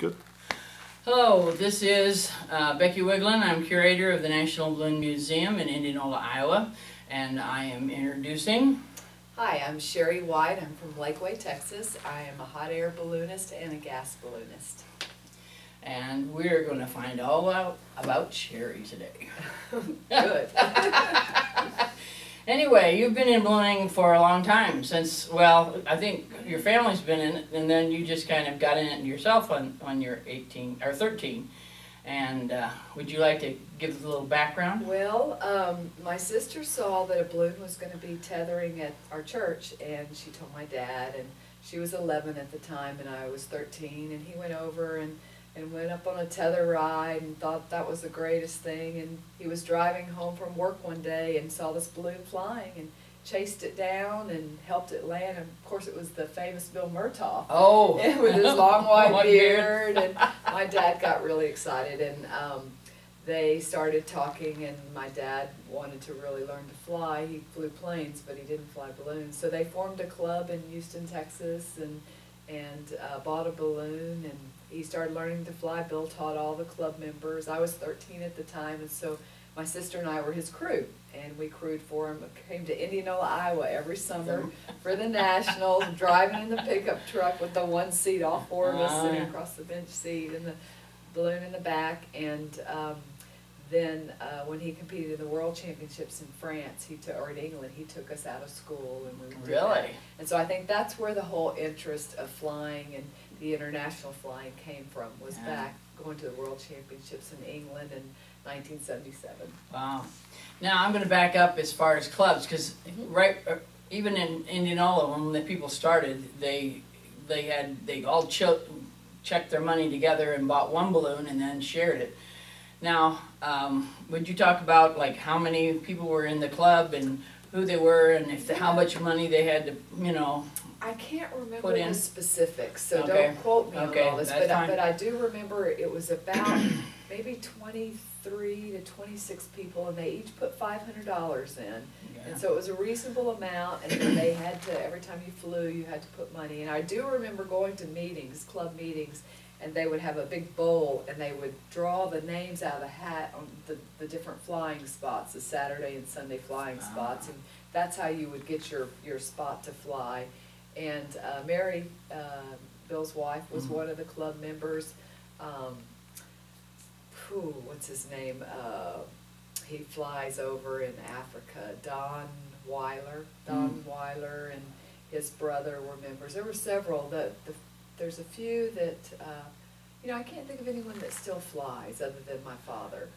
Good. Hello, this is Becky Wiglin. I'm curator of the National Balloon Museum in Indianola, Iowa, and I am introducing... Hi, I'm Sherry White. I'm from Lakeway, Texas. I am a hot air balloonist and a gas balloonist. And we're going to find all out about Sherry today. Good. Anyway, you've been in ballooning for a long time, since, well, I think your family's been in it, and then you just kind of got in it yourself when you're 18, or 13. And would you like to give a little background? Well, my sister saw that a balloon was going to be tethering at our church, and she told my dad, and she was 11 at the time, and I was 13, and he went over and went up on a tether ride and thought that was the greatest thing. And he was driving home from work one day and saw this balloon flying and chased it down and helped it land. And of course it was the famous Bill Murtaugh. Oh! With his long white beard. And my dad got really excited, and they started talking, and my dad wanted to really learn to fly. He flew planes, but he didn't fly balloons. So they formed a club in Houston, Texas, and bought a balloon, and he started learning to fly. Bill taught all the club members. I was 13 at the time, and so my sister and I were his crew, and we crewed for him. Came to Indianola, Iowa every summer for the Nationals, driving in the pickup truck with the one seat, all four of us sitting across the bench seat, and the balloon in the back. And then when he competed in the World Championships in France, or in England, he took us out of school, and we did that. And so I think that's where the whole interest of flying and the international flying came from, was back going to the World Championships in England in 1977. Wow. Now I'm going to back up as far as clubs, because even in Indianola, when the people started, they all checked their money together and bought one balloon and then shared it. Now, would you talk about like how many people were in the club and who they were, and how much money they had to, you know, I can't remember put in the specifics, so don't quote me on all this, but I do remember it was about maybe 23 to 26 people, and they each put $500 in. And so it was a reasonable amount, and then they had to, every time you flew, you had to put money in. I do remember going to meetings, club meetings, and they would have a big bowl, and they would draw the names out of the hat on the different flying spots, the Saturday and Sunday flying spots, and that's how you would get your spot to fly. And Mary, Bill's wife, was one of the club members. What's his name? He flies over in Africa. Don Weiler. Don Weiler and his brother were members. There were several. There's a few that, you know, I can't think of anyone that still flies other than my father.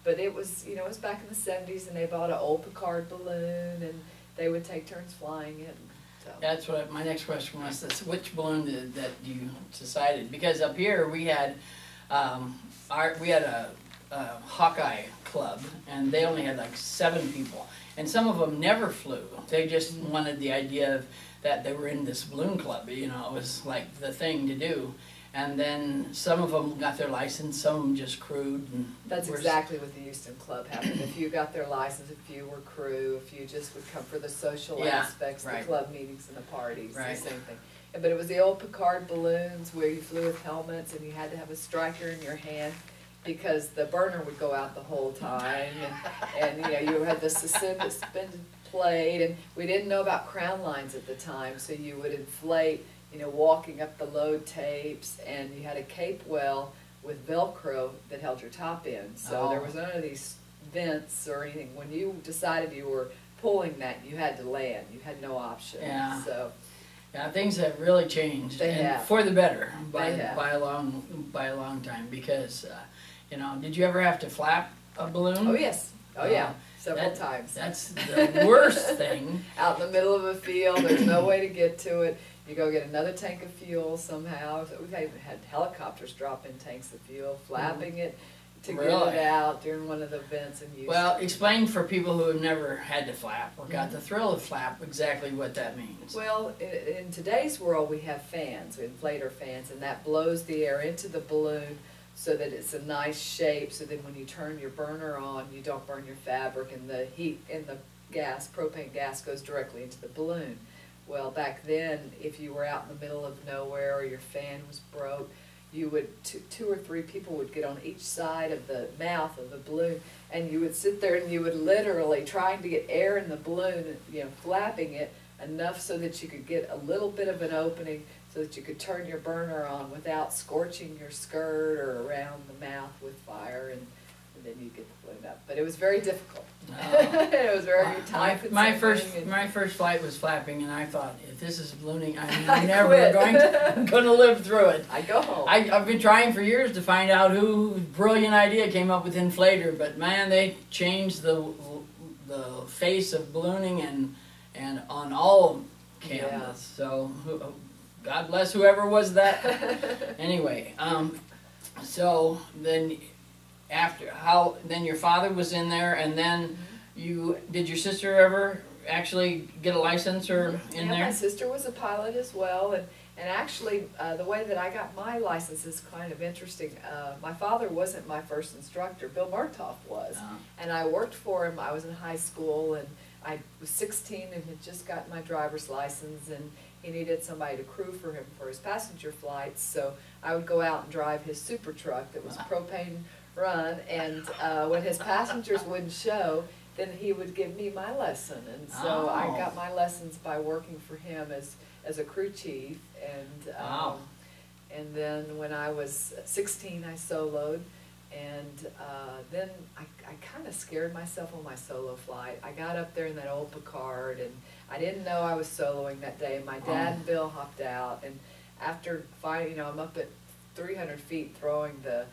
But it was, you know, it was back in the 70s, and they bought an old Picard balloon, and they would take turns flying it. So. That's what my next question was. Which balloon that you decided? Because up here we had a Hawkeye club, and they only had like 7 people, and some of them never flew. They just wanted the idea of that they were in this balloon club. You know, it was like the thing to do. And then some of them got their license, some of them just crewed. And that's exactly what the Houston Club happened. If you got their license, if you were crew, if you just would come for the social aspects, the club meetings and the parties, the same thing. But it was the old Picard balloons where you flew with helmets, and you had to have a striker in your hand, because the burner would go out the whole time, and you know, you had the suspended plate, and we didn't know about crown lines at the time, so you would inflate, you know, walking up the load tapes, and you had a cape well with Velcro that held your top in. So there was none of these vents or anything. When you decided you were pulling that, you had to land. You had no option. So. Yeah, things have really changed, for the better by a long time. Because, you know, did you ever have to flap a balloon? Oh yes. Oh yeah. Several times. That's the worst thing. Out in the middle of a field, there's no way to get to it. You go get another tank of fuel somehow. We've had helicopters drop in tanks of fuel, flapping it to get it out during one of the events in Houston. Well, explain for people who have never had to flap or got the thrill of flap exactly what that means. Well, in today's world, we have fans, inflator fans, and that blows the air into the balloon so that it's a nice shape, so then when you turn your burner on, you don't burn your fabric, and the heat and the gas, propane gas, goes directly into the balloon. Well, back then, if you were out in the middle of nowhere or your fan was broke, you would, two or three people would get on each side of the mouth of the balloon, and you would sit there and you would literally trying to get air in the balloon, you know, flapping it enough so that you could get a little bit of an opening so that you could turn your burner on without scorching your skirt or around the mouth with fire, and then you get the balloon up. But it was very difficult. It was very time consuming. My first flight was flapping, and I thought, if this is ballooning, I'm I never quit. going to live through it. I go home. I've been trying for years to find out whose brilliant idea came up with inflator, but man, they changed the face of ballooning and on all cameras. Yeah. So God bless whoever was that. Anyway, so then then your father was in there, and then did your sister ever actually get a license or in there? My sister was a pilot as well, and actually the way that I got my license is kind of interesting. My father wasn't my first instructor. Bill Murtaugh was, and I worked for him. I was in high school, and I was 16 and had just gotten my driver's license, and he needed somebody to crew for him for his passenger flights, so I would go out and drive his super truck that was propane run, and when his passengers wouldn't show, then he would give me my lesson, and so I got my lessons by working for him as a crew chief, and then when I was 16 I soloed, and then I kind of scared myself on my solo flight. I got up there in that old Picard, and I didn't know I was soloing that day, and my dad and Bill hopped out, and after finally, you know, I'm up at 300 feet throwing the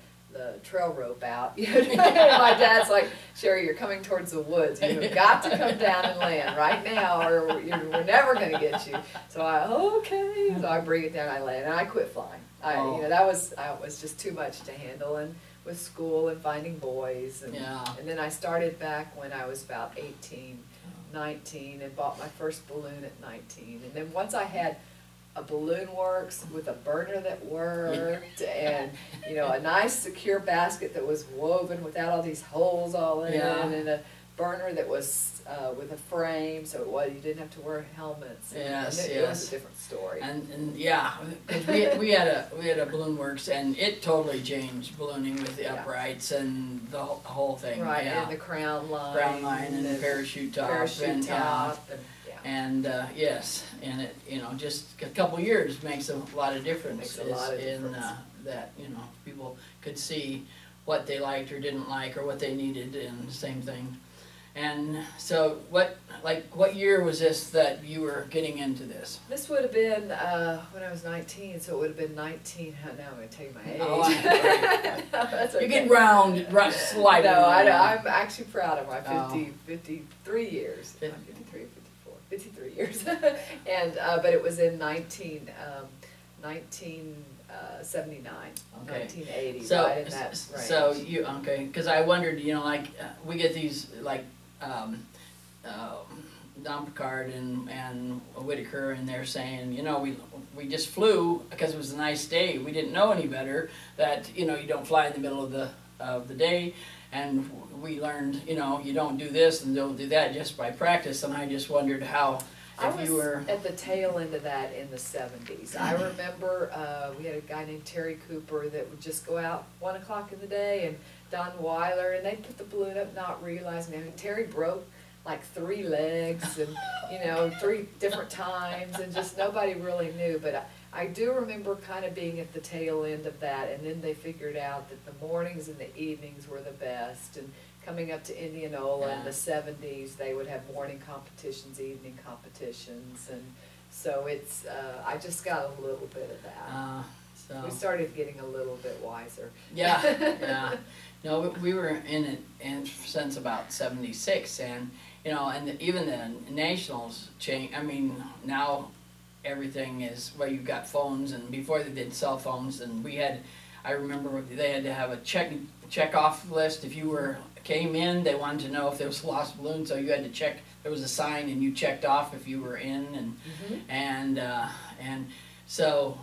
trail rope out. And my dad's like, Sherry, you're coming towards the woods. You've got to come down and land right now, or we're never going to get you. So okay. So I bring it down, I land, and I quit flying. You know, that was just too much to handle, and with school and finding boys, and then I started back when I was about 18, 19, and bought my first balloon at 19, and then once I had a balloon works with a burner that worked, and you know, a nice secure basket that was woven without all these holes all in, and a burner that was with a frame, so you didn't have to wear helmets. Yes, it was a different story. And yeah, because we had a balloon works, and it totally changed ballooning with the uprights and the whole thing. Right, and the crown line. Crown line and the parachute top. And yes, and it, you know, just a couple years makes a lot of difference. In that, you know, people could see what they liked or didn't like, or what they needed, and the same thing. And so, what year was this that you were getting into this? This would have been when I was 19, so it would have been 19. Now I'm going to tell you my age. Oh, That's okay. You can round slightly. No, I'm actually proud of my 53 years. 53 or 54? 53 years. And but it was in 1979, 1980. So, right in that range. So you because I wondered, you know, like we get these like. Don Picard and Whitaker, and they're saying, you know, we just flew because it was a nice day. We didn't know any better that, you know, you don't fly in the middle of the day, and we learned, you know, you don't do this and don't do that just by practice. And I just wondered how. I was at the tail end of that in the 70s. I remember we had a guy named Terry Cooper that would just go out 1 o'clock in the day, and Don Weiler, and they'd put the balloon up not realizing. I mean, Terry broke like 3 legs, and you know, 3 different times, and just nobody really knew. But I do remember kind of being at the tail end of that, and then they figured out that the mornings and the evenings were the best. And coming up to Indianola in the 70s, they would have morning competitions, evening competitions, and so it's, I just got a little bit of that. So we started getting a little bit wiser. Yeah. No, we were in it since about 76, and you know, and even the nationals change. I mean, now everything is, well, you've got phones, and before they did cell phones, and I remember they had to have a check off list. If you came in, they wanted to know if there was a lost balloon, so you had to check. There was a sign, and you checked off if you were in, and so.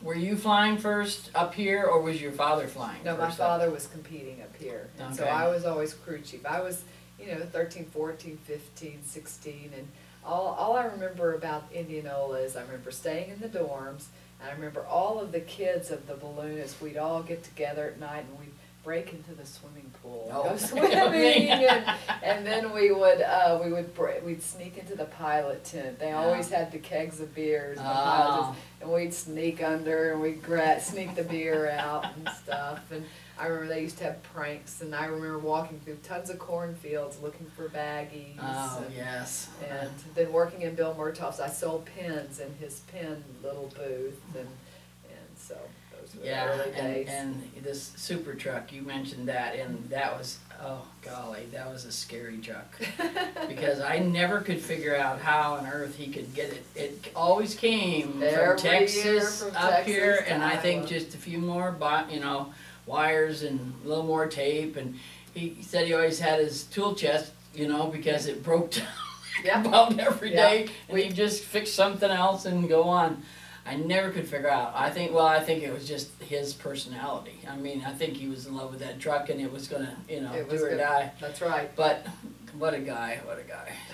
Were you flying first up here, or was your father flying? No, my father was competing up here, and so I was always crew chief. I was, you know, 13, 14, 15, 16, and all I remember about Indianola is I remember staying in the dorms, And I remember all of the kids of the balloonists, we'd all get together at night and we'd break into the swimming pool, Oh. go swimming, and then we'd sneak into the pilot tent. They always had the kegs of beers, and the pilot tents, and we'd sneak under and we'd sneak the beer out and stuff. And I remember they used to have pranks, and I remember walking through tons of cornfields looking for baggies. Oh, yes. And then working in Bill Murtaugh's, I sold pens in his pen little booth, and so those were the early days. And this super truck, you mentioned that, and that was, oh golly, that was a scary truck. Because I never could figure out how on earth he could get it. It always came from Texas up here, and I think just a few more, wires and a little more tape. And he said he always had his tool chest, because it broke down about every day, and he'd just fix something else and go on. I never could figure out. I think it was just his personality. I mean, I think he was in love with that truck, and it was gonna, do or die. That's right. But what a guy,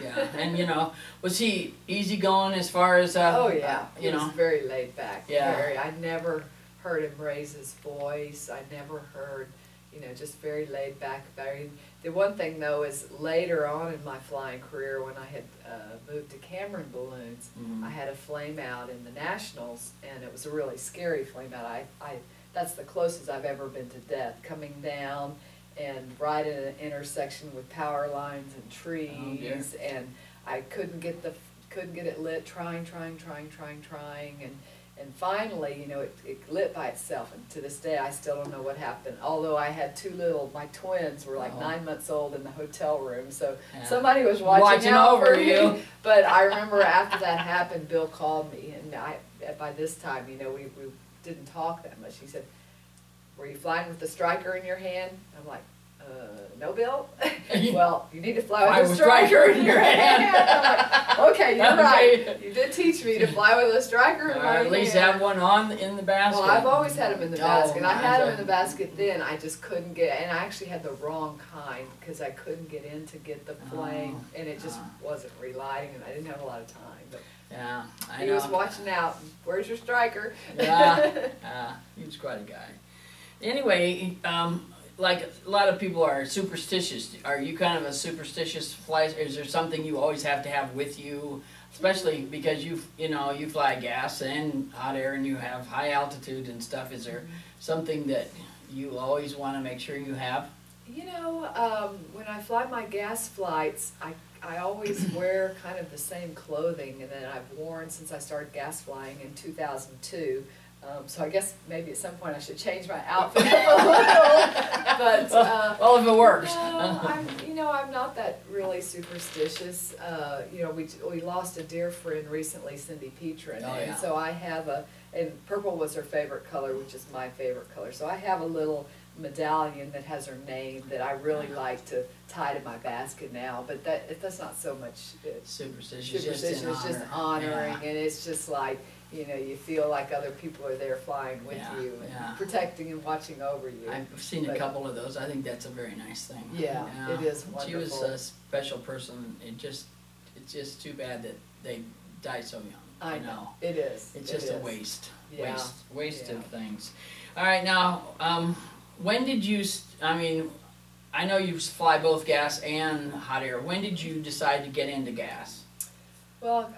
yeah. And was he easygoing as far as? Oh yeah, he was very laid back. Yeah. I never heard him raise his voice. I never heard, just very laid back about it. The one thing though is later on in my flying career, when I had moved to Cameron Balloons, I had a flame out in the Nationals, and it was a really scary flame out. That's the closest I've ever been to death, coming down and right in an intersection with power lines and trees, and I couldn't get it lit, trying, and finally, it lit by itself, and to this day I still don't know what happened. Although I had my twins were like 9 months old in the hotel room, so somebody was watching out over for you. me. But I remember after that happened, Bill called me, and by this time, we didn't talk that much. He said, "Were you flying with the striker in your hand?" I'm like, no, Bill. Well, you need to fly with a striker in your hand. I'm like, okay, you're right. You did teach me to fly with a striker in my hand. Or at least have one in the basket. Well, I've always had them in the basket. I had them in the basket then. I just couldn't get, and I actually had the wrong kind because I couldn't get in to get the flame, and it just wasn't relighting, and I didn't have a lot of time. But yeah, he was watching out. Where's your striker? Yeah, he was quite a guy. Anyway, like a lot of people are superstitious. Are you kind of a superstitious flyer? Is there something you always have to have with you, especially because you fly gas and hot air and you have high altitude and stuff? Is there something that you always want to make sure you have? When I fly my gas flights, I always wear kind of the same clothing that I've worn since I started gas flying in 2002. So I guess maybe at some point I should change my outfit up a little, but well, if it works. No, I'm not that really superstitious. We lost a dear friend recently, Cindy Petrin, and so I have and purple was her favorite color, which is my favorite color. So I have a little medallion that has her name that I really like to tie to my basket now, but that's not so much superstitious. It's just honoring, and it's just like, you feel like other people are there flying with you and protecting and watching over you. I've seen a couple of those. I think that's a very nice thing. Yeah, it is wonderful. She was a special person. It's just too bad that they die so young. I know. It is. It's just a waste. Yeah. Waste of things. All right, now, when did you, I know you fly both gas and hot air. When did you decide to get into gas? Well,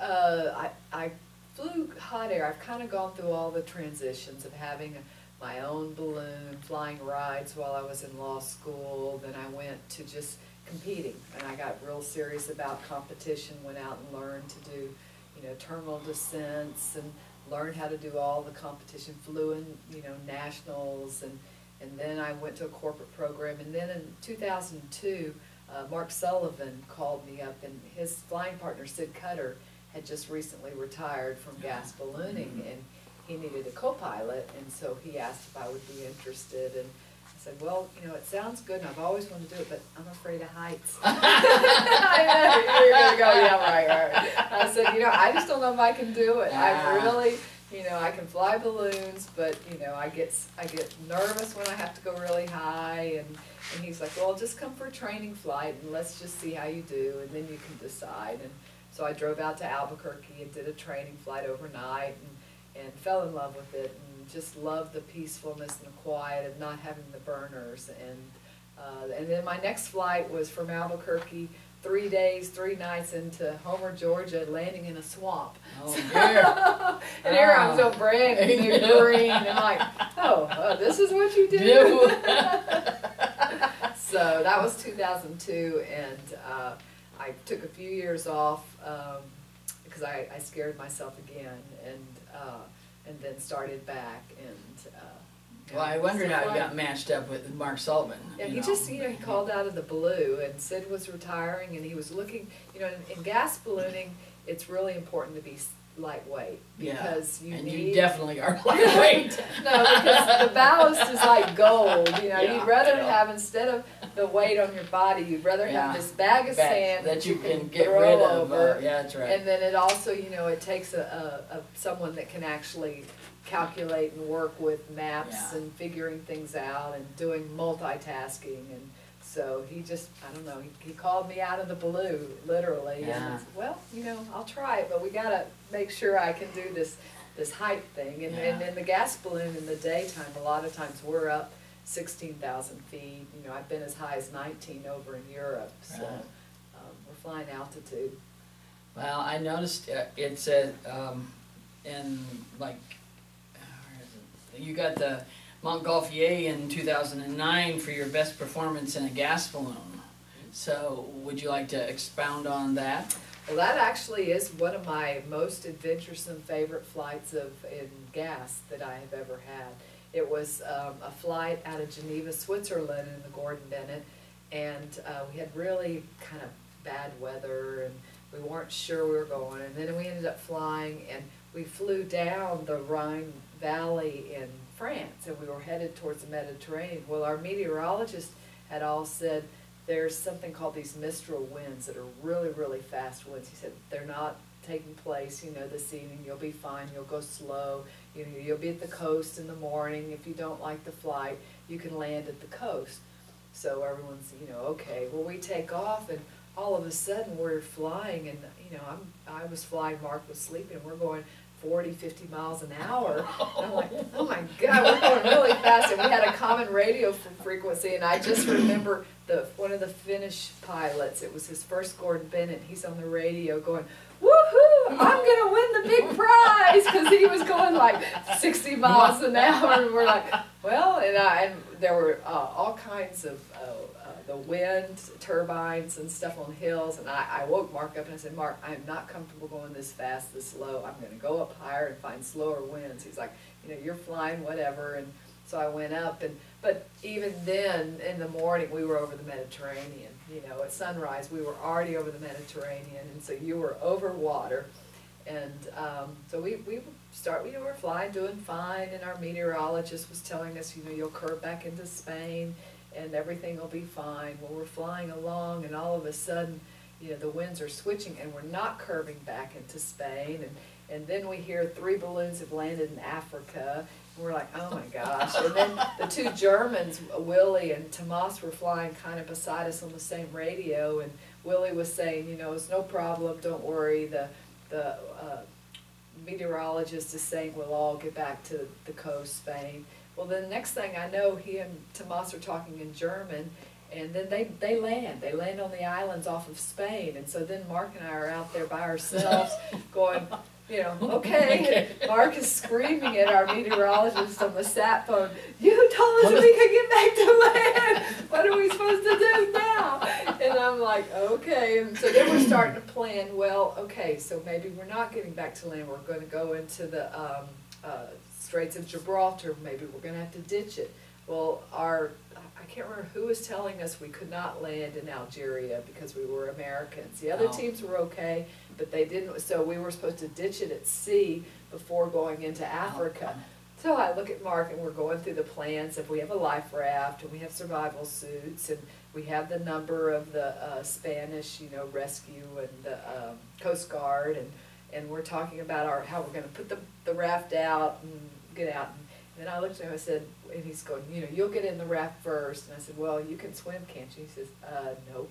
I flew hot air. I've kind of gone through all the transitions of having my own balloon, flying rides while I was in law school. Then I went to just competing, and I got real serious about competition, went out and learned to do, terminal descents, and learned how to do all the competition, flew in, nationals, and then I went to a corporate program. And then in 2002, Mark Sullivan called me up, and his flying partner, Sid Cutter, had just recently retired from gas ballooning, and he needed a co-pilot, and so he asked if I would be interested, and I said, well, it sounds good, and I've always wanted to do it, but I'm afraid of heights. I know, you're going to go, yeah, right. I said, I just don't know if I can do it. I really, I can fly balloons, but, I get nervous when I have to go really high, and he's like, well, just come for a training flight, and let's just see how you do, and then you can decide. And so I drove out to Albuquerque and did a training flight overnight, and fell in love with it, and just loved the peacefulness and the quiet of not having the burners. And then my next flight was from Albuquerque, 3 days, 3 nights into Homer, Georgia, landing in a swamp. Oh dear. And here I'm so brand new green, and like, this is what you do? So that was 2002, and I took a few years off because I scared myself again, and then started back. And well, I wondered how you got matched up with Mark Sullivan. And he just, he called out of the blue, and Sid was retiring, and he was looking, in gas ballooning, it's really important to be lightweight, because you definitely are lightweight. No, because the ballast is like gold, you'd rather have, instead of the weight on your body, you'd rather have this bag of sand that you can get rid of. Yeah, that's right. And then it also, it takes someone that can actually calculate and work with maps and figuring things out and doing multitasking. And so he just, I don't know, he called me out of the blue, literally. Yeah. And well, I'll try it, but we gotta make sure I can do this height thing. And in the gas balloon in the daytime, a lot of times we're up 16,000 feet. I've been as high as 19 over in Europe. So we're flying altitude. Well, I noticed it said in like, you got the Montgolfier in 2009 for your best performance in a gas balloon. So would you like to expound on that? Well, that actually is one of my most adventuresome favorite flights in gas that I have ever had. It was a flight out of Geneva, Switzerland in the Gordon Bennett, and we had really kind of bad weather, and we weren't sure we were going, and then we ended up flying, and we flew down the Rhine Valley in France, and we were headed towards the Mediterranean. Well, our meteorologist had all said there's something called these Mistral winds that are really, really fast winds. He said they're not taking place, this evening. You'll be fine. You'll go slow. You'll be at the coast in the morning. If you don't like the flight, you can land at the coast. So everyone's, okay. Well, we take off, and all of a sudden we're flying, and I was flying, Mark was sleeping, and we're going 40, 50 miles an hour. And I'm like, oh my God, we're going really fast. And we had a common radio frequency, and I just remember one of the Finnish pilots, it was his first Gordon Bennett, he's on the radio going, woohoo, I'm going to win the big prize, because he was going like 60 miles an hour, and we're like, well, and there were all kinds of the wind turbines and stuff on hills, and I woke Mark up and I said, Mark, I'm not comfortable going this fast, this slow. I'm going to go up higher and find slower winds. He's like, you're flying, whatever. And so I went up, but even then in the morning we were over the Mediterranean. At sunrise we were already over the Mediterranean, and so you were over water. And so we were flying, doing fine, and our meteorologist was telling us, you'll curve back into Spain and everything will be fine. Well, we're flying along, and all of a sudden, the winds are switching, and we're not curving back into Spain. And then we hear 3 balloons have landed in Africa. And we're like, oh my gosh. And then the 2 Germans, Willie and Tomas, were flying kind of beside us on the same radio. And Willie was saying, it's no problem, don't worry. The meteorologist is saying we'll all get back to the coast, Spain. Well, then the next thing I know, he and Tomas are talking in German, and then they land. They land on the islands off of Spain, and so then Mark and I are out there by ourselves going, okay. Mark is screaming at our meteorologist on the sat phone, you told us we could get back to land. What are we supposed to do now? And I'm like, okay. And so then we're starting to plan, well, okay, so maybe we're not getting back to land. We're going to go into the Straits of Gibraltar. Maybe we're going to have to ditch it. Well, I can't remember who was telling us we could not land in Algeria because we were Americans. The other teams were okay, but they didn't, so we were supposed to ditch it at sea before going into Africa. So I look at Mark, and we're going through the plans of we have a life raft, and we have survival suits, and we have the number of the Spanish, rescue and the Coast Guard, and we're talking about how we're going to put the raft out and get out. Then I looked at him, I said, and he's going, you know, you'll get in the raft first. And I said, well, you can swim, can't you? He says, no.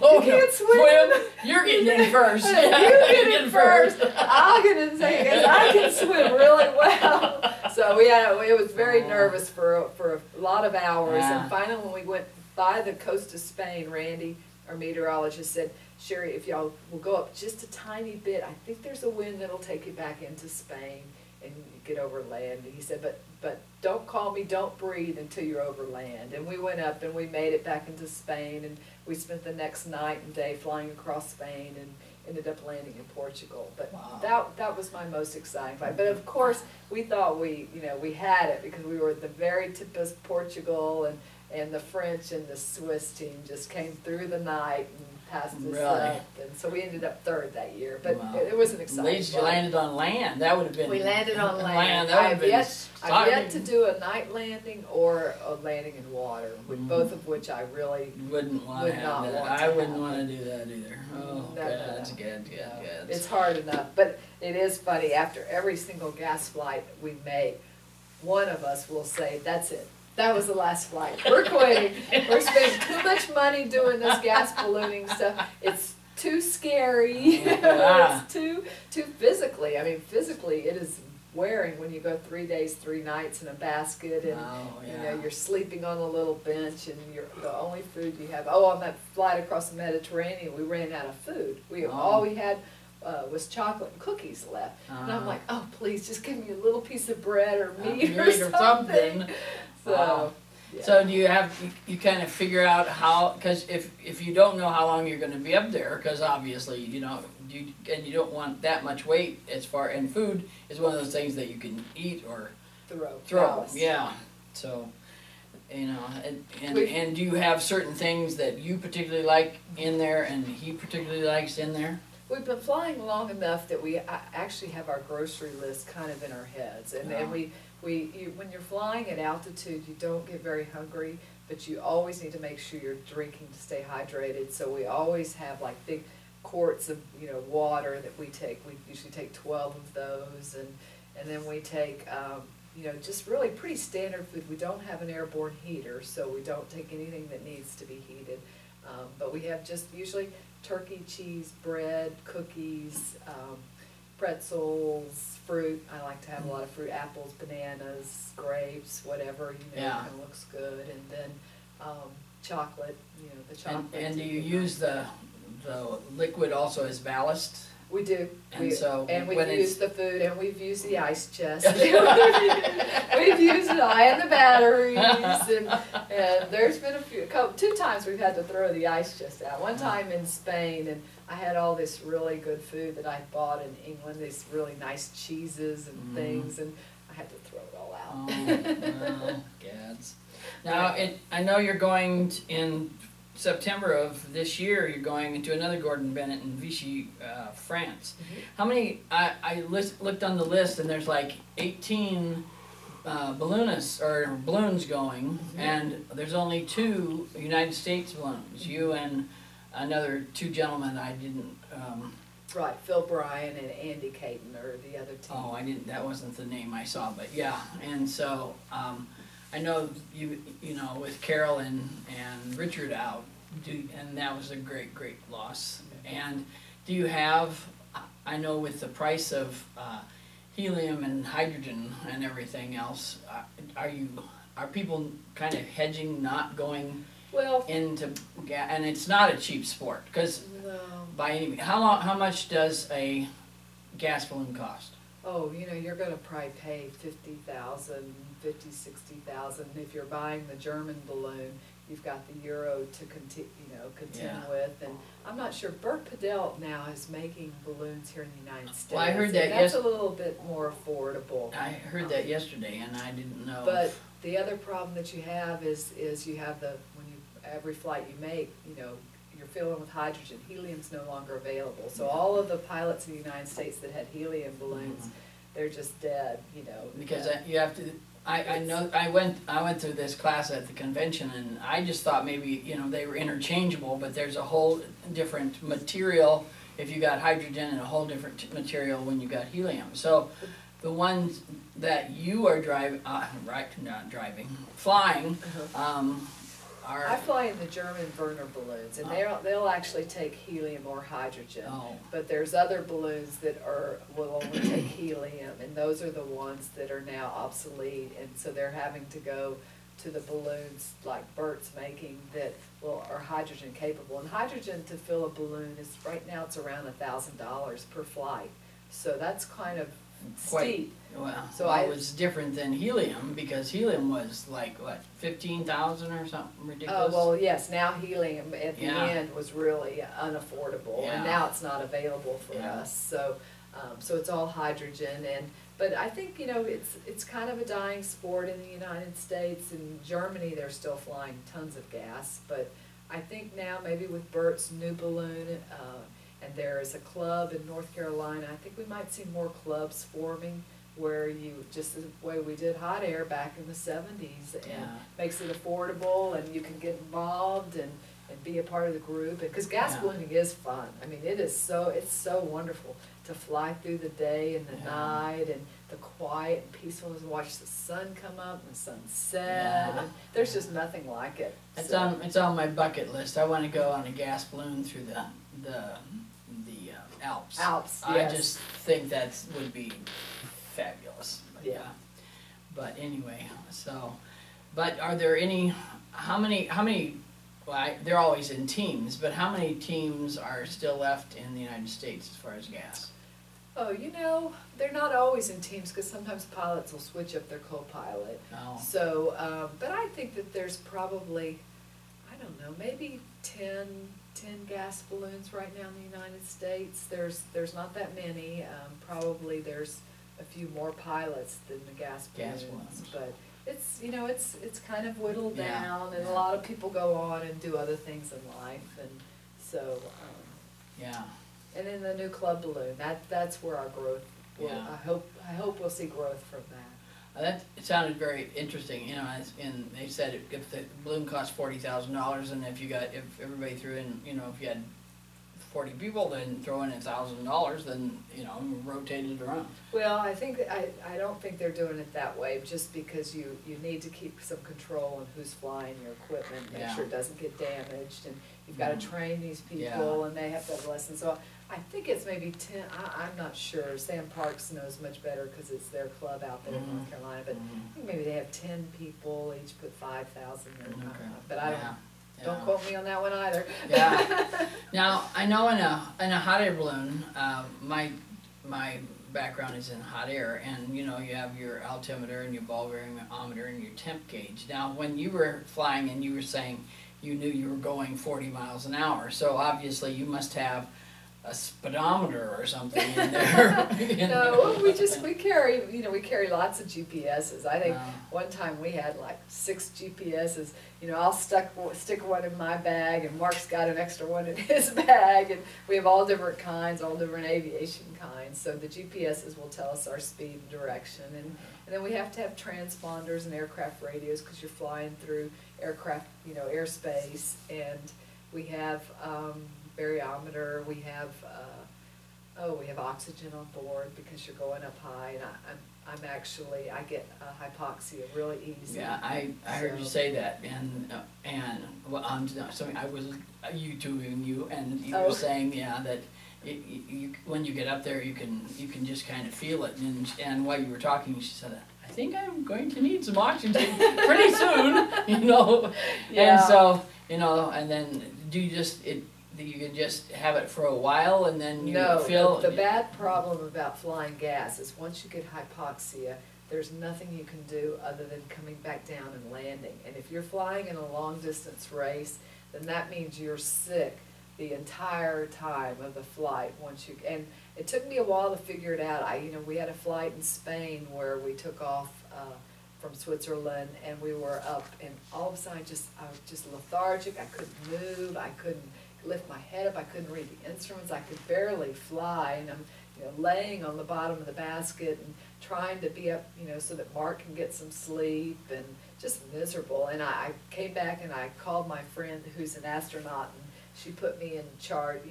Oh, you can't swim. You're getting in first. You get in first. I'll get in second because I can swim really well. So it was very nervous for a lot of hours. Yeah. And finally when we went by the coast of Spain, Randy, our meteorologist, said, Sherry, if y'all will go up just a tiny bit, I think there's a wind that'll take you back into Spain and get over land. And he said, but don't call me, don't breathe until you're over land. And we went up and we made it back into Spain, and we spent the next night and day flying across Spain and ended up landing in Portugal. But wow. that was my most exciting flight. But of course we thought we had it because we were at the very tip of Portugal, and the French and the Swiss team just came through the night and passed us up, and so we ended up third that year. But wow. it was an exciting. At least you landed on land. That would have been. We landed on land. That would have I've yet to do a night landing or a landing in water, both of which I really wouldn't want would to not have that. want to I wouldn't happen. want to do that either. Oh, No, God, no. good. It's hard enough, but it is funny. After every single gas flight we make, one of us will say, "That's it. That was the last flight. We're quitting. We're spending too much money doing this gas ballooning stuff. It's too scary. Ah. It's too physically. I mean, physically, it is wearing when you go 3 days, 3 nights in a basket, and you know you're sleeping on a little bench, and the only food you have. Oh, on that flight across the Mediterranean, we ran out of food. All we had was chocolate and cookies left, and I'm like, oh, please, just give me a little piece of bread or meat or something. So. Wow. Yeah. So do you kind of figure out how, because if you don't know how long you're going to be up there, because obviously you don't want that much weight and food is one of those things that you can eat or throw. Yeah. So and do you have certain things that you particularly like in there and he particularly likes in there? We've been flying long enough that we actually have our grocery list kind of in our heads, and when you're flying at altitude, you don't get very hungry, but you always need to make sure you're drinking to stay hydrated. So we always have like big quarts of water that we take. We usually take 12 of those, and then we take just really pretty standard food. We don't have an airborne heater, so we don't take anything that needs to be heated. But we have just usually turkey, cheese, bread, cookies, pretzels, fruit. I like to have a lot of fruit: apples, bananas, grapes, whatever kind of looks good, and then chocolate. The chocolate. And do you use the liquid also as ballast? We do. And we've used the food, and we've used the ice chest. We've used it, and the batteries, and there's been 2 times we've had to throw the ice chest out. One time in Spain, and I had all this really good food that I bought in England, these really nice cheeses and things, and I had to throw it all out. Oh, gads. Now, I know you're going in September of this year, you're going to another Gordon Bennett in Vichy, France. How many, I looked on the list, and there's like 18 balloonists or balloons going, and there's only 2 United States balloons. You and another 2 gentlemen I didn't. Right, Phil Bryan and Andy Caton are the other team. Oh, I didn't. That wasn't the name I saw, but yeah. And so I know you with Carol and Richard out, and that was a great loss. And do you have? I know with the price of helium and hydrogen and everything else, are people kind of hedging, not going into gas? And it's not a cheap sport because by any means. How much does a gas balloon cost? Oh, you're going to probably pay $50,000, $60,000. If you're buying the German balloon, you've got the euro to contend with. And I'm not sure. Bert Padell now is making balloons here in the United States. Well, I heard that that's a little bit more affordable. I heard that yesterday, and I didn't know. But the other problem that you have is you have every flight you make, you're filling with hydrogen. Helium's no longer available. So all of the pilots in the United States that had helium balloons, they're just dead, Because you have to. I know. I went through this class at the convention, and I just thought maybe they were interchangeable, but there's a whole different material if you got hydrogen, and a whole different material when you got helium. So the ones that you are driving, not driving, flying, are. I fly in the German Werner balloons, and they'll actually take helium or hydrogen. Oh. But there's other balloons that will only take helium, and those are the ones that are now obsolete, and so they're having to go to the balloons like Bert's making that are hydrogen capable. And hydrogen to fill a balloon is right now it's around $1,000 per flight, so that's kind of steep. Well, it was different than helium, because helium was like, what, 15,000 or something ridiculous? Well, yes, now helium at the Yeah. end was really unaffordable, and Yeah. now it's not available for Yeah. us. So it's all hydrogen, but I think, it's kind of a dying sport in the United States. In Germany, they're still flying tons of gas, but I think now maybe with Bert's new balloon, and there is a club in North Carolina, I think we might see more clubs forming where you, just the way we did hot air back in the 70s, and Yeah. makes it affordable, and you can get involved and be a part of the group. Because gas Yeah. ballooning is fun. I mean, it's so wonderful to fly through the day and the Yeah. night, and the quiet and peacefulness, and watch the sun come up and the sun set, Yeah. and there's just nothing like it. It's So- on my bucket list. I want to go on a gas balloon through the Alps. Alps, I yes. just think that would be fabulous. But, Yeah. But anyway, but are there any? How many? Well, they're always in teams, but how many teams are still left in the United States as far as gas? Oh, they're not always in teams, because sometimes pilots will switch up their co-pilot. No. So, but I think that there's probably, I don't know, maybe 10 gas balloons right now in the United States. There's not that many. Probably there's a few more pilots than the gas balloons. But it's kind of whittled Yeah. down, and a lot of people go on and do other things in life, and so. Yeah. And then the new club balloon, that's where our growth will, Yeah. I hope we'll see growth from that. It sounded very interesting, and they said if the balloon cost $40,000, and if everybody threw in, if you had 40 people, then throw in $1,000, then, rotate it around. Well, I don't think they're doing it that way, just because you need to keep some control on who's flying your equipment, make Yeah. sure it doesn't get damaged, and you've got to train these people, Yeah. and they have to have lessons. So I think it's maybe 10, I'm not sure, Sam Parks knows much better because it's their club out there in North Carolina, but I think maybe they have 10 people, each put 5,000 in, but I don't quote me on that one either. Yeah. Now, I know in a hot air balloon, my background is in hot air, and you have your altimeter and your ball variometer and your temp gauge. Now, when you were flying and you were saying you knew you were going 40 miles an hour, so obviously you must have a speedometer or something in there. No, we carry lots of GPSs. I think one time we had like 6 GPSs. I'll stick one in my bag, and Mark's got an extra one in his bag, and we have all different kinds, all different aviation kinds. So the GPSs will tell us our speed and direction, and then we have to have transponders and aircraft radios, because you're flying through aircraft, airspace, and we have variometer, we have oxygen on board because you're going up high, and I get hypoxia really easy. Yeah, I heard you say that, and well, I was YouTubing you, and you were saying that when you get up there, you can just kind of feel it, and while you were talking, she said, I think I'm going to need some oxygen pretty soon, Yeah. And so, and then you can just have it for a while, and then you feel. The bad problem about flying gas is once you get hypoxia, there's nothing you can do other than coming back down and landing. And if you're flying in a long distance race, then that means you're sick the entire time of the flight. And it took me a while to figure it out. We had a flight in Spain where we took off from Switzerland, and we were up, and all of a sudden I was just lethargic. I couldn't move. I couldn't lift my head up. I couldn't read the instruments. I could barely fly, and I'm laying on the bottom of the basket and trying to be up, so that Mark can get some sleep, and just miserable. And I came back and I called my friend who's an astronaut, and she put me in charge,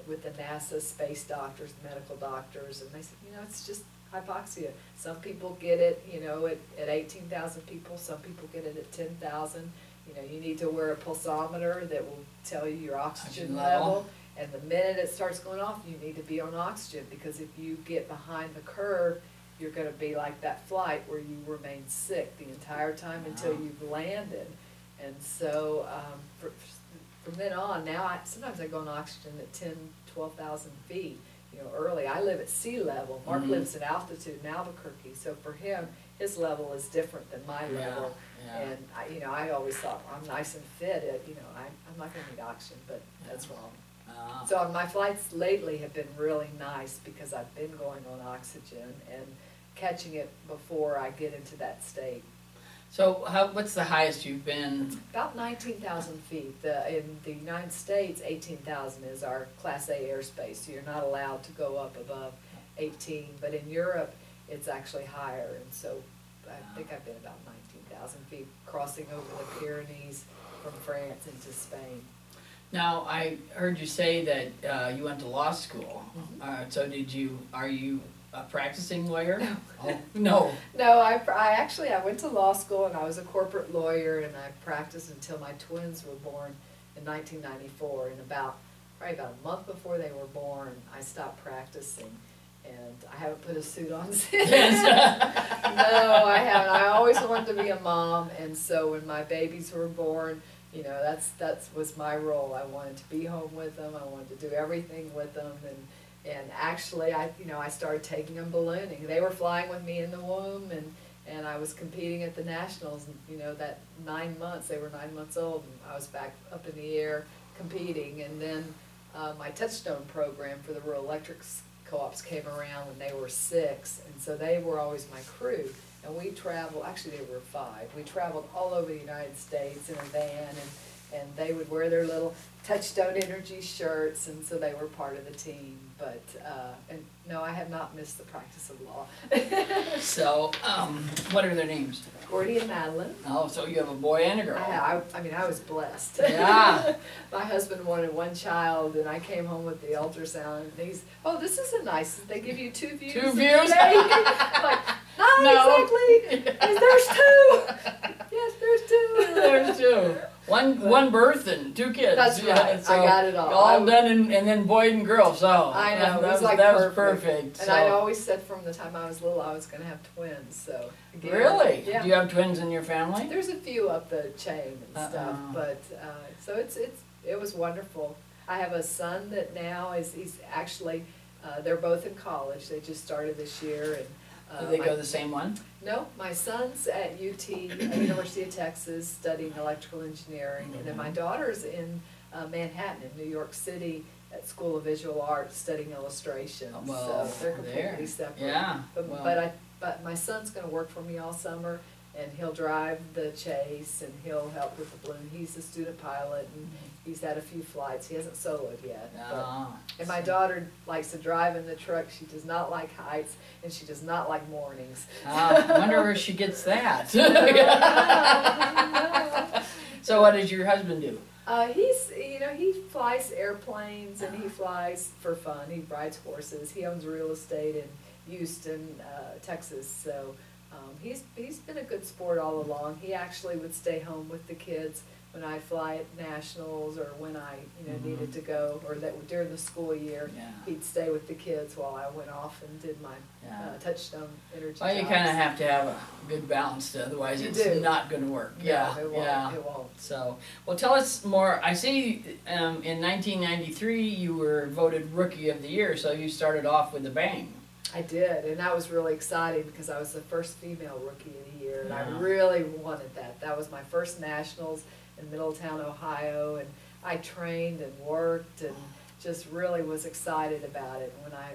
with the NASA space doctors, medical doctors, and they said, it's just hypoxia. Some people get it, you know, at 18,000 people, some people get it at 10,000. You know, you need to wear a pulsometer that will tell you your oxygen level. And the minute it starts going off, you need to be on oxygen, because if you get behind the curve, you're going to be like that flight where you remain sick the entire time until you've landed. And so from then on, now sometimes I go on oxygen at 10, 12,000 feet. You know, early. I live at sea level. Mark lives at altitude in Albuquerque, so for him, his level is different than my level. And you know, I always thought, I'm nice and fit. You know, I'm not going to need oxygen, but that's wrong. So my flights lately have been really nice because I've been going on oxygen and catching it before I get into that state. So what's the highest you've been? About 19,000 feet. In the United States, 18,000 is our Class A airspace, so you're not allowed to go up above 18. But in Europe, it's actually higher, and so I think I've been about 19,000 feet, crossing over the Pyrenees from France into Spain. Now, I heard you say that you went to law school. So are you a practicing lawyer? No. Oh, no. No, I went to law school, and I was a corporate lawyer, and I practiced until my twins were born in 1994. And probably about a month before they were born, I stopped practicing. And I haven't put a suit on since. No, I haven't. I always wanted to be a mom, and so when my babies were born, you know, that was my role. I wanted to be home with them. I wanted to do everything with them, and actually, I started taking them ballooning. They were flying with me in the womb, and I was competing at the nationals. And, you know, that 9 months, they were 9 months old, and I was back up in the air competing. And then my Touchstone program for the rural electric co-ops came around when they were 6, and so they were always my crew. And we traveled, actually they were 5, we traveled all over the United States in a van, and they would wear their little Touchstone Energy shirts, and so they were part of the team. But, and no, I have not missed the practice of law. So, what are their names? Gordy and Madeline. Oh, so you have a boy and a girl. I mean, I was blessed. Yeah. My husband wanted 1 child, and I came home with the ultrasound, and he's, oh, this isn't nice. They give you 2 views. 2 views? I'm like, not No. exactly. There's 2. Yes, there's 2. There's 2. One birth and 2 kids. That's right. So I got it all. All done, and then boy and girl. So I know. that was perfect. And so. I always said from the time I was little I was going to have twins. So again, really, yeah. Do you have twins in your family? There's a few up the chain and stuff, but so it was wonderful. I have a son that now he's actually they're both in college. They just started this year, and. Do they go the same one? No, my son's at UT, University of Texas, studying electrical engineering, and then my daughter's in Manhattan, in New York City, at School of Visual Arts, studying illustration. Well, so they're completely separate. Yeah. But my son's going to work for me all summer, and he'll drive the chase, and he'll help with the balloon. He's a student pilot, and he's had a few flights. He hasn't soloed yet. And my daughter likes to drive in the truck. She does not like heights, and she does not like mornings. I wonder where she gets that. So what does your husband do? He flies airplanes, and he flies for fun. He rides horses. He owns real estate in Houston, Texas. So he's been a good sport all along. He actually would stay home with the kids when I fly at nationals, or when I needed to go, or during the school year. He'd stay with the kids while I went off and did my Touchstone Energy. Well, you kind of have to have a good balance, otherwise it's not going to work. No, it won't. So, well, tell us more. I see in 1993 you were voted Rookie of the Year, so you started off with a bang. I did, and that was really exciting because I was the first female Rookie of the Year, and I really wanted that. That was my first nationals in Middletown, Ohio, and I trained and worked and just really was excited about it. When I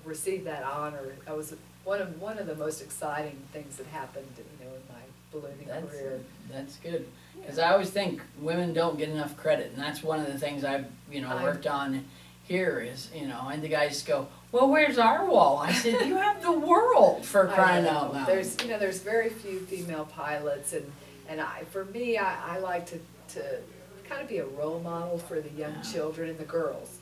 received that honor, that was one of the most exciting things that happened, in my ballooning career. That's good, because I always think women don't get enough credit, and that's one of the things I've worked on here is, and the guys go, well, where's our wall? I said, you have the world, for crying out loud. There's very few female pilots, and for me, I like to kind of be a role model for the young children and the girls.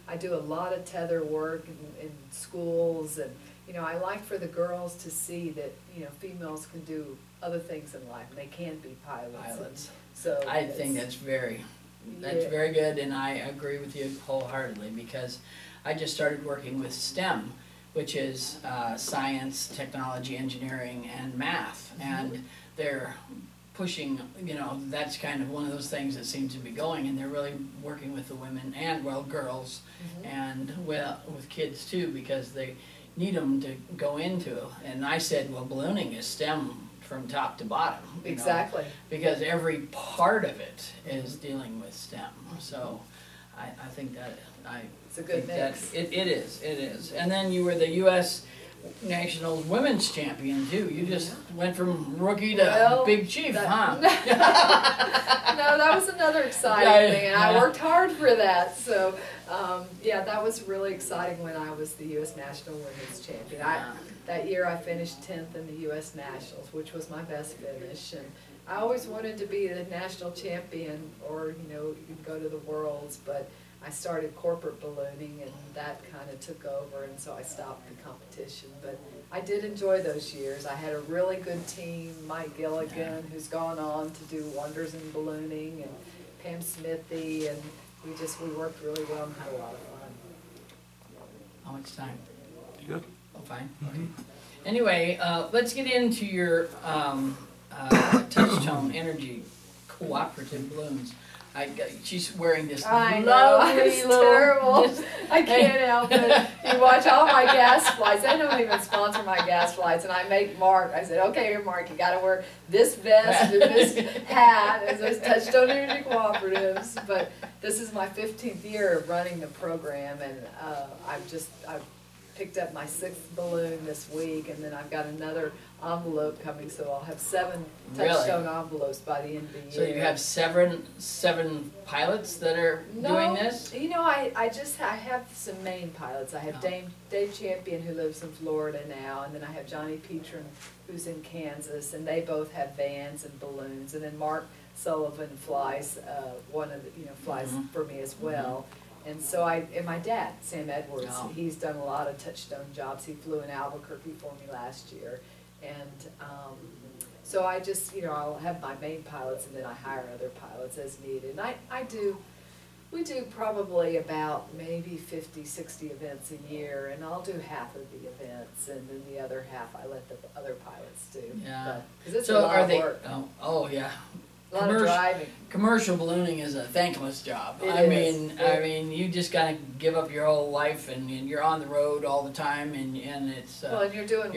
I do a lot of tether work in schools, and you know, I like for the girls to see that, you know, females can do other things in life, and they can be pilots. So I think that's very good, and I agree with you wholeheartedly, because I just started working with STEM, which is science, technology, engineering, and math, and they're pushing, you know, that's kind of one of those things that seems to be going, and they're really working with the women and, well, girls, and with kids too, because they need them to go into. And I said, well, ballooning is STEM from top to bottom. Exactly. Know, because every part of it is dealing with STEM. So I think that it's a good mix. It is. And then you were the U.S. National Women's Champion too. You just went from rookie to big chief, huh? No, that was another exciting thing, and I worked hard for that. So, yeah, that was really exciting when I was the U.S. National Women's Champion. That year I finished 10th in the U.S. Nationals, which was my best finish. And I always wanted to be the national champion, or, you know, you could go to the Worlds, but I started corporate ballooning, and that kind of took over, and so I stopped the competition. But I did enjoy those years. I had a really good team, Mike Gilligan, who's gone on to do wonders in ballooning, and Pam Smithy, and we worked really well and had a lot of fun. How much time? You good? Oh, fine. Okay. Anyway, let's get into your Touchtone Energy Cooperative balloons. She's wearing this lovely it's terrible. I can't help it. You watch all my gas flights. They don't even sponsor my gas flights, and I make Mark. I said, okay, here, Mark, you got to wear this vest and this hat. It says Touchtone Energy Cooperatives. But this is my 15th year of running the program, and I've picked up my 6th balloon this week, and then I've got another envelope coming, so I'll have 7 Touchtone envelopes by the end of the year. So you have seven pilots that are doing this? You know, I have some main pilots. I have Dave Champion, who lives in Florida now, and then I have Johnny Petron, who's in Kansas, and they both have vans and balloons, and then Mark Sullivan flies flies for me as well. And so and my dad, Sam Edwards, he's done a lot of Touchtone jobs. He flew in Albuquerque for me last year. And so I just, you know, I'll have my main pilots, and then I hire other pilots as needed. And we do probably about maybe 50, 60 events a year, and I'll do half of the events, and then the other half I let the other pilots do. Yeah. Because it's a lot of work. Oh, yeah. A lot of driving. Commercial ballooning is a thankless job. I mean, you just gotta give up your whole life, and you're on the road all the time, and it's. Well, and you're doing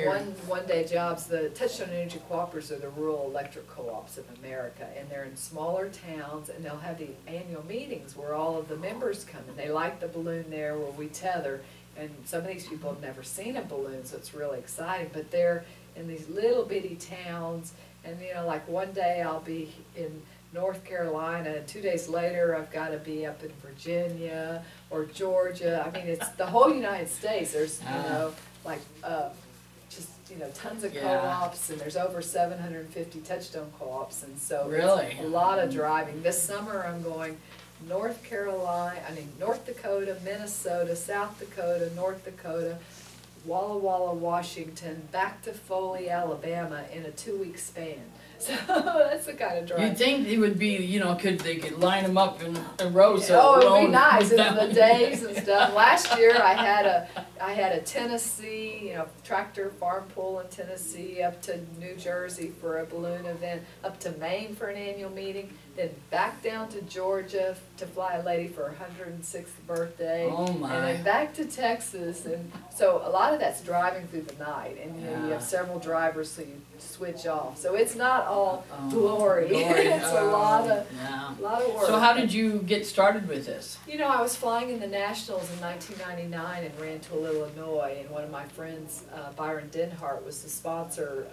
one-day jobs. The Touchtone Energy Cooperatives are the rural electric co-ops of America, and they're in smaller towns, and they'll have the annual meetings where all of the members come, and they like the balloon there where we tether. And some of these people have never seen a balloon, so it's really exciting. But they're in these little bitty towns. And, you know, like one day I'll be in North Carolina, and 2 days later I've got to be up in Virginia or Georgia. I mean, it's the whole United States. There's, you know, like just, you know, tons of co-ops, and there's over 750 Touchtone co-ops. And so it's a lot of driving. This summer I'm going North Dakota, Minnesota, South Dakota, North Dakota, Walla Walla, Washington, back to Foley, Alabama in a 2-week span. So that's the kind of drive. You'd think they would be, you know, they could line them up in a row. So oh, it would be nice in the days and stuff. Last year I had a Tennessee, you know, tractor farm pull in Tennessee, up to New Jersey for a balloon event, up to Maine for an annual meeting, then back down to Georgia to fly a lady for her 106th birthday. Oh my. And then back to Texas. And so a lot of that's driving through the night, and you know, you have several drivers, so you switch off. So it's not all glory. It's a lot of work. So how did you get started with this? You know, I was flying in the Nationals in 1999 and ran to Illinois, and one of my friends, Byron Denhart, was the sponsor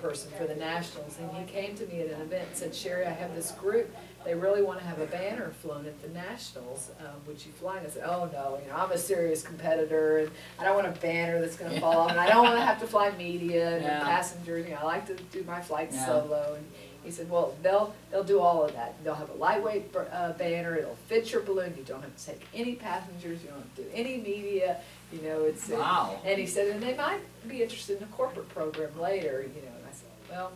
person for the Nationals, and he came to me at an event and said, Sherry, I have this group they really want to have a banner flown at the Nationals. Would you fly? And I said, oh no, I'm a serious competitor, and I don't want a banner that's going to fall off, and I don't want to have to fly media and passengers. I like to do my flights solo. And he said, well, they'll do all of that. They'll have a lightweight banner. It'll fit your balloon. You don't have to take any passengers. You don't have to do any media. It's wow. And he said, and they might be interested in a corporate program later. And I said, well,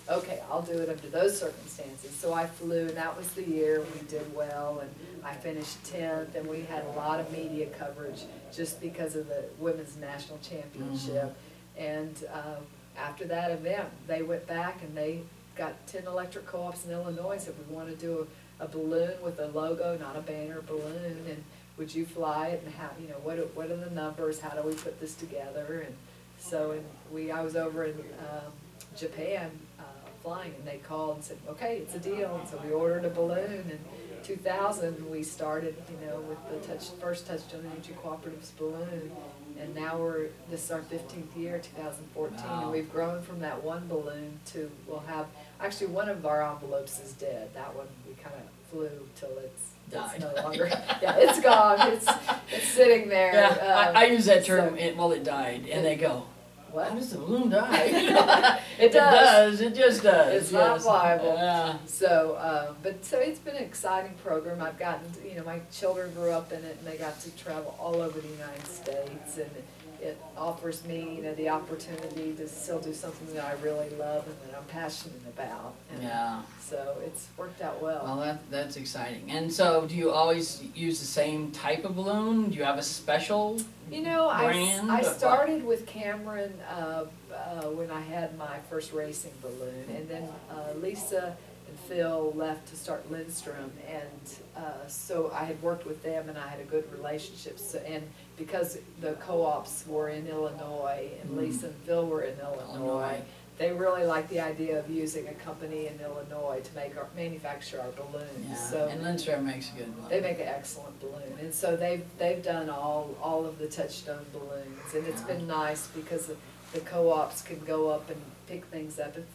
okay, I'll do it under those circumstances. So I flew, and that was the year we did well, and I finished 10th, and we had a lot of media coverage just because of the Women's National Championship. And after that event, they went back and they got 10 electric co-ops in Illinois, said we want to do a balloon with a logo, not a banner, balloon, and would you fly it, and how, what are the numbers, how do we put this together? And so I was over in Japan flying, and they called and said, okay, it's a deal. And so we ordered a balloon. In 2000 we started, with the first Touchstone Energy Cooperatives balloon, and now this is our 15th year, 2014, wow. and we've grown from that one balloon to, we'll have, actually one of our envelopes is dead. That one we kind of flew till it's no longer, it's gone, it's sitting there. Yeah, I use that term, it died, and they go, what? How does the balloon die? It does. It just does. It's not viable. Yeah. So, so it's been an exciting program. I've gotten, my children grew up in it, and they got to travel all over the United States, and it offers me, the opportunity to still do something that I really love and that I'm passionate about. And so it's worked out well. Well, that's exciting. And so, do you always use the same type of balloon? Do you have a special brand? I started with Cameron when I had my first racing balloon, and then Lisa and Phil left to start Lindstrom, and so I had worked with them, and I had a good relationship. So, and because the co-ops were in Illinois, and Lisa and Phil were in Illinois, they really liked the idea of using a company in Illinois to manufacture our balloons. Yeah. So and Lindstrom makes a good balloon. they make an excellent balloon, and so they've done all of the Touchstone balloons, and it's been nice because the co-ops can go up and pick things up. And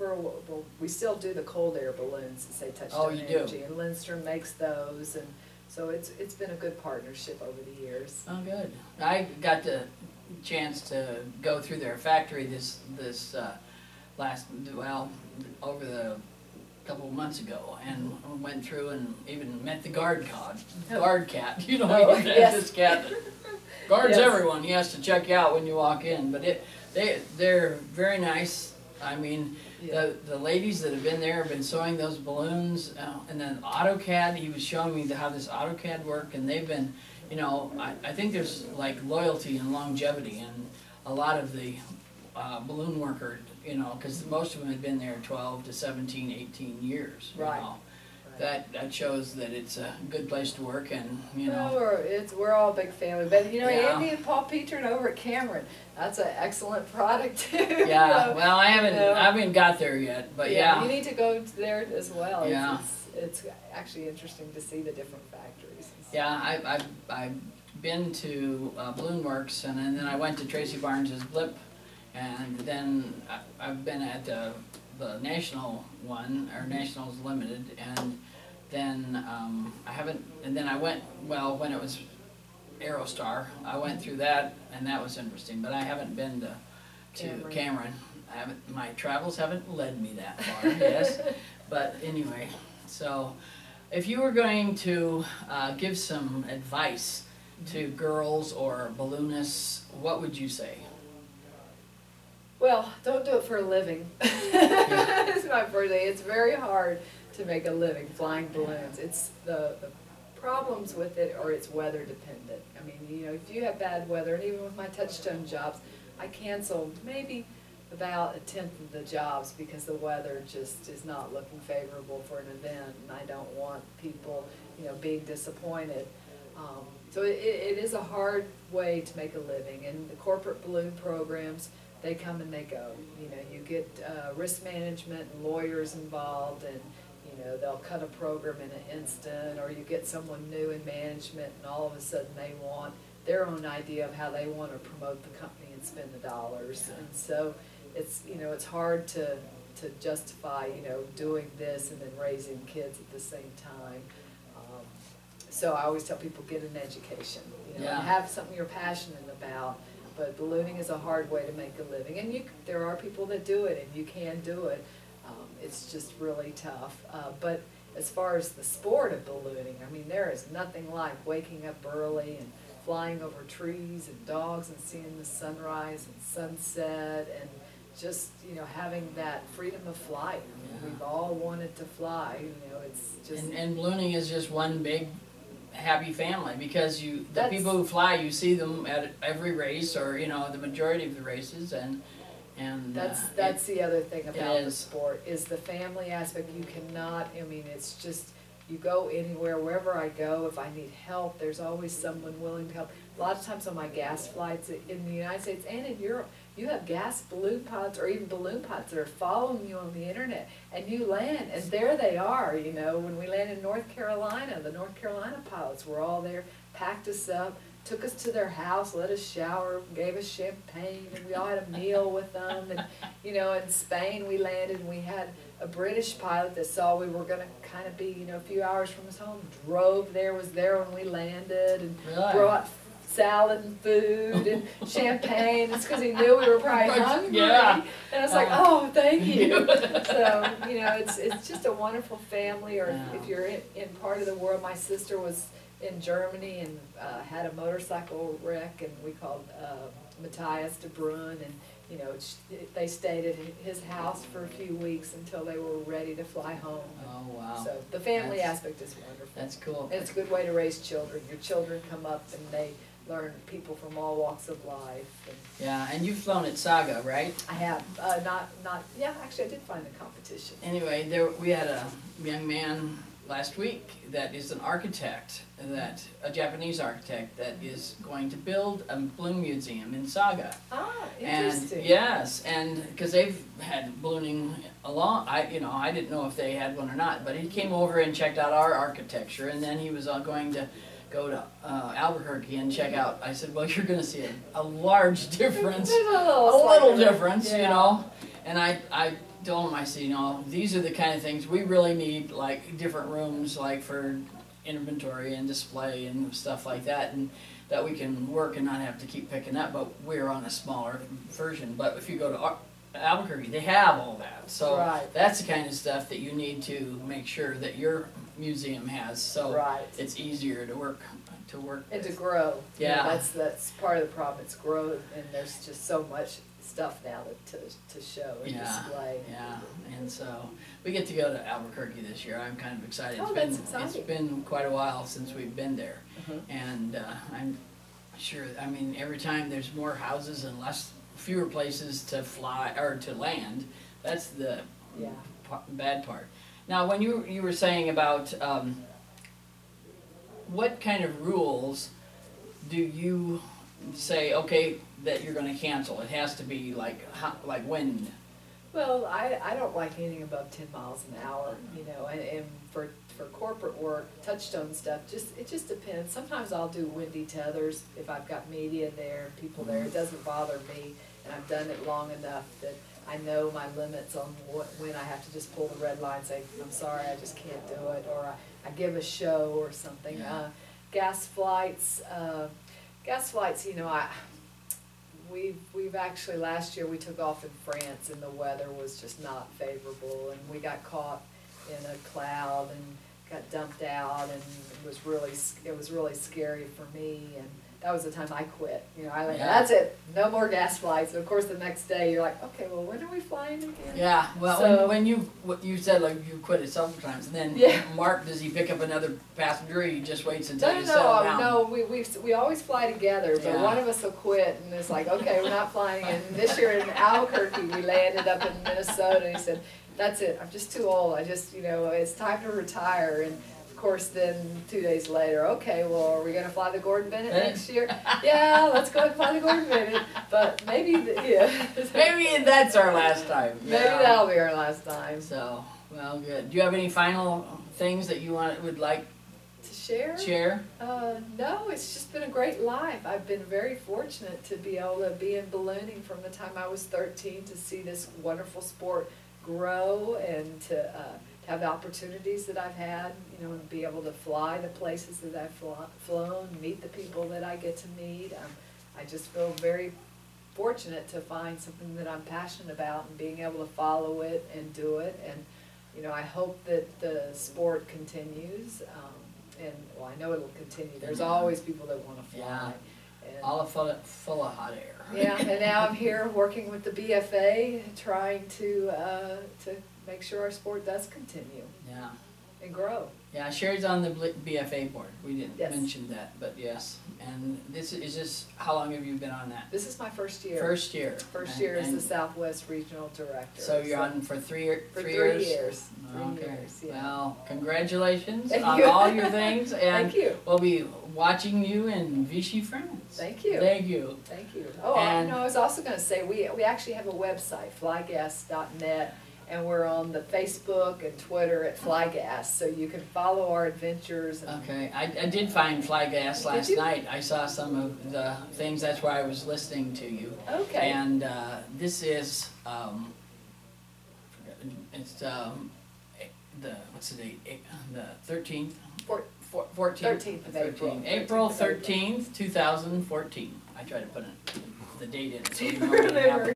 we still do the cold air balloons that say Touchstone Energy, and Lindstrom makes those, and so it's been a good partnership over the years. Oh, good. I got the chance to go through their factory this over the couple of months ago, and went through and even met the guard cat. This cat that guards everyone. He has to check you out when you walk in, but they're very nice. I mean, the ladies that have been there have been sewing those balloons, and then AutoCAD, he was showing me how this AutoCAD worked, and they've been, I think there's like loyalty and longevity, and a lot of the balloon workers, because most of them had been there 12 to 17, 18 years. Right. That shows that it's a good place to work, and Well, we're all a big family, but Andy and Paul Petrin over at Cameron, that's an excellent product too. Yeah, well, I haven't got there yet, but you need to go there as well. Yeah. It's actually interesting to see the different factories. Yeah, I've been to Balloon Works, and then I went to Tracy Barnes's Blip, and then I've been at the National one, or Nationals Limited, and then I went, when it was Aerostar, I went through that, and that was interesting, but I haven't been to Cameron. My travels haven't led me that far, yes, but anyway, so if you were going to give some advice to girls or balloonists, what would you say? Well, don't do it for a living. That's my first thing. It's very hard to make a living flying balloons. It's the problems with it, or it's weather dependent. I mean, if you have bad weather, and even with my Touchstone jobs, I canceled maybe about 1/10 of the jobs because the weather just is not looking favorable for an event, and I don't want people, being disappointed. So it is a hard way to make a living, and the corporate balloon programs, they come and they go. You get risk management and lawyers involved, and they'll cut a program in an instant, or you get someone new in management, and all of a sudden they want their own idea of how they want to promote the company and spend the dollars. And so it's hard to to justify, you know, doing this and then raising kids at the same time. So I always tell people, get an education, you know, Yeah. and have something you're passionate about. But ballooning is a hard way to make a living, and there are people that do it, and you can do it. It's just really tough. But as far as the sport of ballooning, I mean, there is nothing like waking up early and flying over trees and dogs and seeing the sunrise and sunset and just, you know, having that freedom of flight. I mean, Yeah. we've all wanted to fly, you know, it's just. And ballooning is just one big happy family, because the That's- people who fly, you see them at every race, or you know, the majority of the races, and That's the other thing about the is. sport, is the family aspect. You cannot, I mean, it's just, you go anywhere, wherever I go, if I need help, there's always someone willing to help. A lot of times on my gas flights in the United States and in Europe, you have gas balloon pilots or even balloon pilots that are following you on the internet, and you land, and there they are, you know. When we landed in North Carolina, the North Carolina pilots were all there, packed us up, took us to their house, let us shower, gave us champagne, and we all had a meal with them. And, you know, in Spain we landed, and we had a British pilot that saw we were going to kind of be, you know, a few hours from his home, drove there, was there when we landed, and Really? brought salad and food and champagne. It's because he knew we were probably hungry. Yeah. And I was like, oh, thank you. So, you know, it's just a wonderful family. Or Yeah. if you're in part of the world, my sister was in Germany and had a motorcycle wreck, and we called Matthias de Bruyne, and you know, they stayed at his house for a few weeks until they were ready to fly home. Oh wow. So the family That's- aspect is wonderful. That's cool. And it's a good way to raise children. Your children come up and they learn people from all walks of life. And Yeah, and you've flown at Saga, right? I have yeah, actually I did find the competition. Anyway, we had a young man last week that is an architect, a Japanese architect, that is going to build a balloon museum in Saga. Ah, And interesting. yes, and because they've had ballooning I didn't know if they had one or not, but he came over and checked out our architecture, and then he was going to go to Albuquerque and check out. I said, well, you're going to see a large difference, There's a little slight difference, you yeah. know. And I told him, I said, you know, these are the kind of things we really need, like different rooms, like for inventory and display and stuff like that, and that we can work and not have to keep picking up. But we're on a smaller version. But if you go to Albuquerque, they have all that. So Right. that's the kind of stuff that you need to make sure that your museum has. So Right. it's easier to work And to with. grow. You know, Yeah. that's part of the problem. It's growth, and there's just so much stuff now to show and Yeah, display. yeah, and so we get to go to Albuquerque this year. I'm kind of excited. Oh, that's exciting. It's been quite a while since we've been there, Mhm. and I'm sure. I mean, every time there's more houses and fewer places to fly or to land. That's the Yeah. bad part. Now, when you were saying about what kind of rules do you say, okay, that you're going to cancel? It has to be like wind. Well, I don't like anything above 10 miles an hour, you know, and for corporate work, touchstone stuff, it just depends. Sometimes I'll do windy tethers if I've got media there, people there. It doesn't bother me, and I've done it long enough that I know my limits on when I have to just pull the red line and say, I'm sorry, I just can't do it, or I give a show or something. Yeah. Gas flights, you know, we've actually, last year we took off in France and the weather was just not favorable, and we got caught in a cloud and got dumped out, and it was really scary for me, and that was the time I quit. You know, I went, Yeah. that's it, no more gas flights. And of course, the next day you're like, okay, well, when are we flying again? Yeah, well, So- when you said like you quit it several times, and then Yeah. Mark, does he pick up another passenger? Or he just waits until you settle No, down? no, we always fly together, but Yeah. one of us will quit, and it's like, okay, we're not flying. And this year in Albuquerque, we landed up in Minnesota, and he said, that's it, I'm just too old, it's time to retire. And of course, then 2 days later, okay, well, are we gonna fly the Gordon Bennett next year? Yeah, let's go ahead and fly the Gordon Bennett, but maybe, Maybe that's our last time. maybe Yeah. that'll be our last time. So, well, good. Do you have any final things that you would like To share? to share? No, it's just been a great life. I've been very fortunate to be able to be in ballooning from the time I was 13 to see this wonderful sport grow and to have the opportunities that I've had, you know, and be able to fly the places that I've flown, meet the people that I get to meet. I just feel very fortunate to find something that I'm passionate about and being able to follow it and do it. And, you know, I hope that the sport continues. And, well, I know it'll continue. There's always people that want to fly. Yeah. And, All full of hot air. yeah, and now I'm here working with the BFA, trying to make sure our sport does continue Yeah. and grow. Yeah, Sherry's on the BFA board. We didn't Yes. mention that, but yes. And this is how long have you been on that? This is my first year. First year. First year as the Southwest Regional Director. So you're on for for 3 years? 3 years. Okay. 3 years, yeah. Well, congratulations Thank on you. all your things, and Thank you. we'll be watching you in Vichy, France. Thank you. Thank you. Thank you. Oh, And- I was also going to say, we actually have a website, flygas.net, and we're on the Facebook and Twitter at Flygas, so you can follow our adventures. And Okay, I did find Fly Gas last you? night. I saw some of the things, that's why I was listening to you. Okay. And this is, it's the, what's the date? The 13th? 14th. 13th of April. April 13th, 2014. I tried to put the date in so you know Where when it they happened. were.